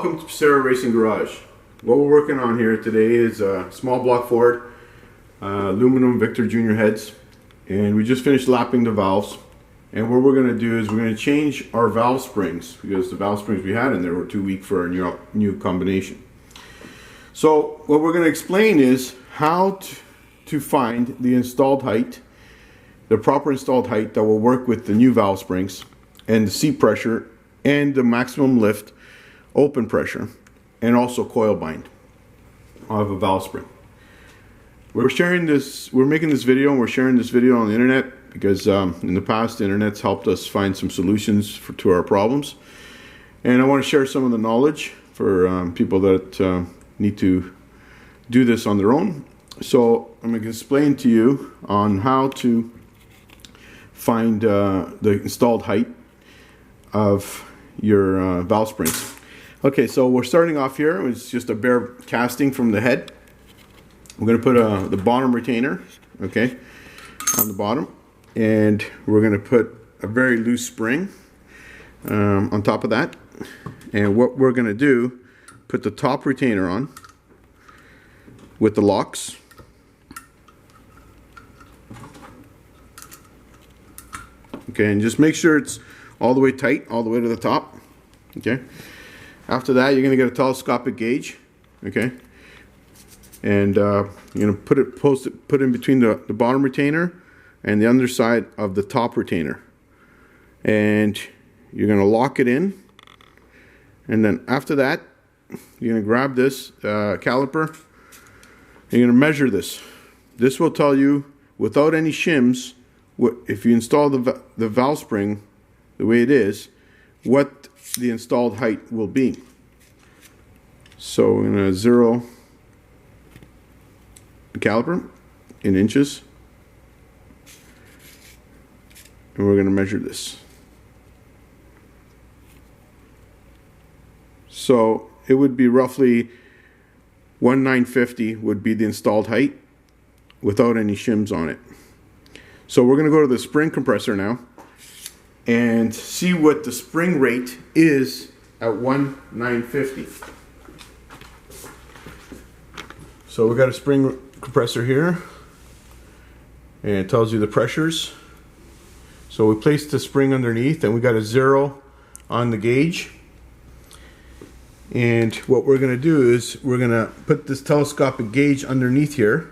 Welcome to Pacero Racing Garage. What we're working on here today is a small block Ford aluminum Victor Jr. heads, and we just finished lapping the valves. And what we're going to do is we're going to change our valve springs because the valve springs we had in there were too weak for our new combination. So what we're going to explain is how to find the installed height, the proper installed height that will work with the new valve springs and the seat pressure and the maximum lift, open pressure, and also coil bind of a valve spring. We're making this video and we're sharing this video on the internet because in the past the internet's helped us find some solutions to our problems, and I want to share some of the knowledge for people that need to do this on their own. So I'm going to explain to you on how to find the installed height of your valve springs. Okay, so we're starting off here. It's just a bare casting from the head. We're going to put the bottom retainer, okay, on the bottom, and we're going to put a very loose spring on top of that. And what we're going to do, put the top retainer on with the locks. Okay, and just make sure it's all the way tight, all the way to the top. Okay. After that, you're going to get a telescopic gauge. Okay. And you're going to put in between the bottom retainer and the underside of the top retainer. And you're going to lock it in. And then after that, you're going to grab this caliper. And you're going to measure this. This will tell you, without any shims, if you install the valve spring the way it is, what the installed height will be. So we're going to zero the caliper in inches, and we're going to measure this. So it would be roughly 1950 would be the installed height without any shims on it. So we're going to go to the spring compressor now and see what the spring rate is at 1950. So we got a spring compressor here, and it tells you the pressures. So we placed the spring underneath, and we got a 0 on the gauge. And what we're going to do is we're going to put this telescopic gauge underneath here,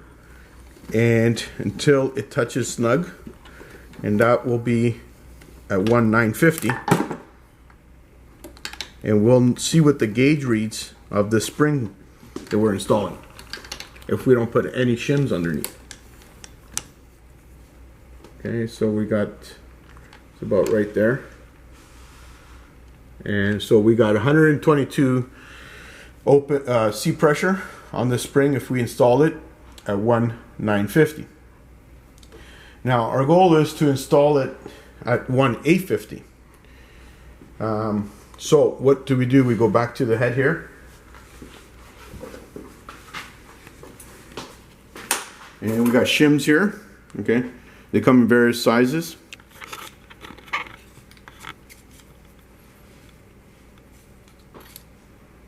and until it touches snug, and that will be at 1950, and we'll see what the gauge reads of the spring that we're installing if we don't put any shims underneath. Okay, so we got, it's about right there, and so we got 122 open seat pressure on the spring if we install it at 1950. Now our goal is to install it at 1850. So what do? We go back to the head here, and we got shims here. Okay, they come in various sizes.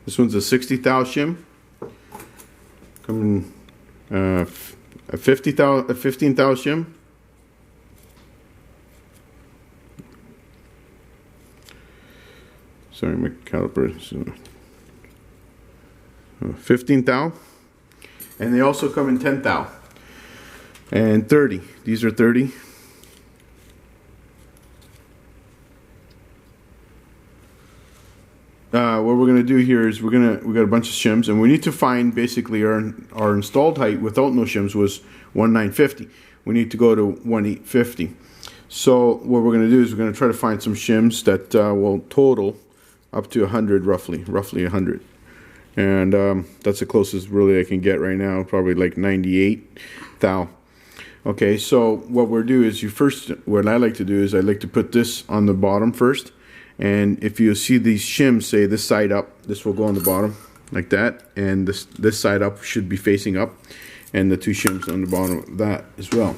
This one's a 60 thou shim, coming a 15 thou shim. Sorry, my caliper is 15 thou, and they also come in 10 thou and 30. These are 30. What we're gonna do here is we got a bunch of shims, and we need to find basically our installed height without no shims was 1950. We need to go to 1850. So what we're gonna do is we're gonna try to find some shims that will total up to 100, roughly 100, and that's the closest really I can get right now, probably like 98 thou. Okay, so what we'll do is what I like to do is I like to put this on the bottom first, and if you see these shims, say this side up, this will go on the bottom like that, and this side up should be facing up, and the two shims on the bottom of that as well,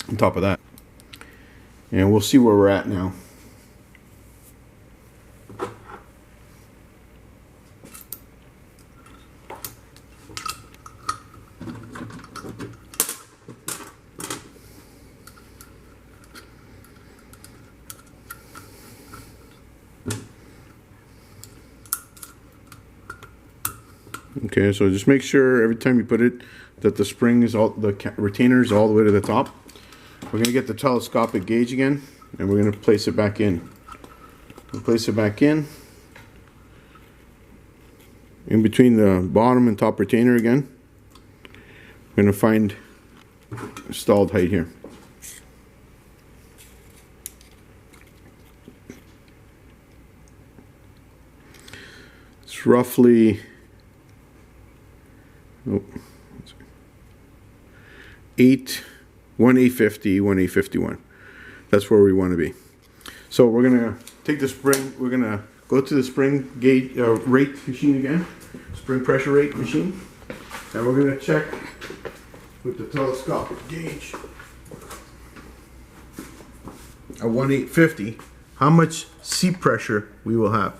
on top of that. And we'll see where we're at now. Okay, so just make sure every time you put it that the spring is all, the retainer is all the way to the top. We're going to get the telescopic gauge again, and we're going to place it back in. We'll place it back in between the bottom and top retainer again. We're going to find installed height here. It's roughly 1/850, 1/851. That's where we want to be. So we're gonna take the spring. We're gonna go to the spring gauge rate machine again, spring pressure rate machine, and we're gonna check with the telescopic gauge at 1/850 how much seat pressure we will have.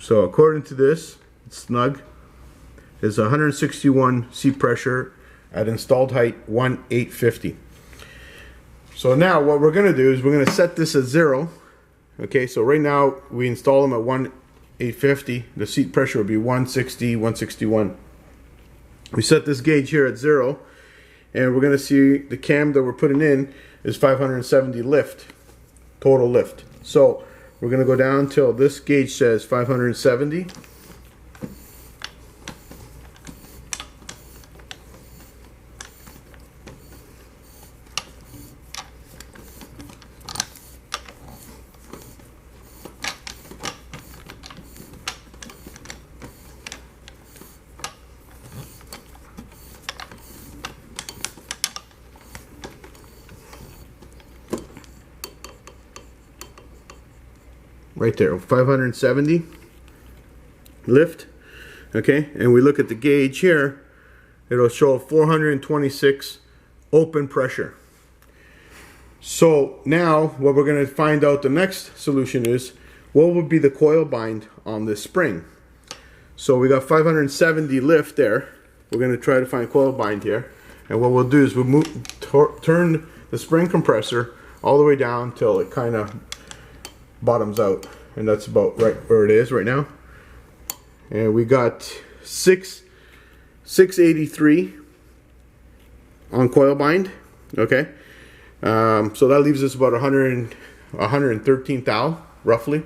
So according to this, snug is 161 seat pressure at installed height 1/850. So now what we're going to do is we're going to set this at 0. Okay, so right now we install them at 1/850. The seat pressure will be 160, 161. We set this gauge here at 0, and we're going to see the cam that we're putting in is 570 lift, total lift. So we're going to go down till this gauge says 570. Right there, 570 lift. Okay, and we look at the gauge here, it'll show 426 open pressure. So now what we're going to find out, the next solution is what would be the coil bind on this spring. So we got 570 lift there. We're going to try to find coil bind here, and what we'll do is we'll turn the spring compressor all the way down till it kind of bottoms out, and that's about right where it is right now. And we got 683 on coil bind. Okay, so that leaves us about 113 thou roughly,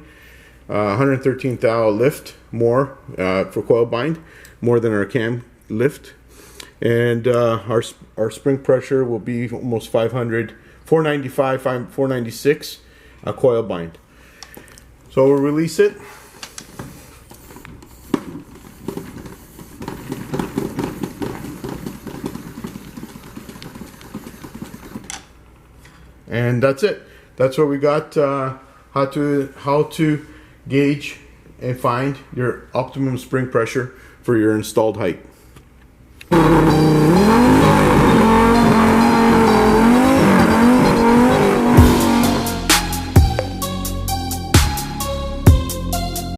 113 thou lift more for coil bind, more than our cam lift, and our spring pressure will be almost 500, 495, 496 coil bind. So we'll release it. And that's it. That's what we got. How to gauge and find your optimum spring pressure for your installed height.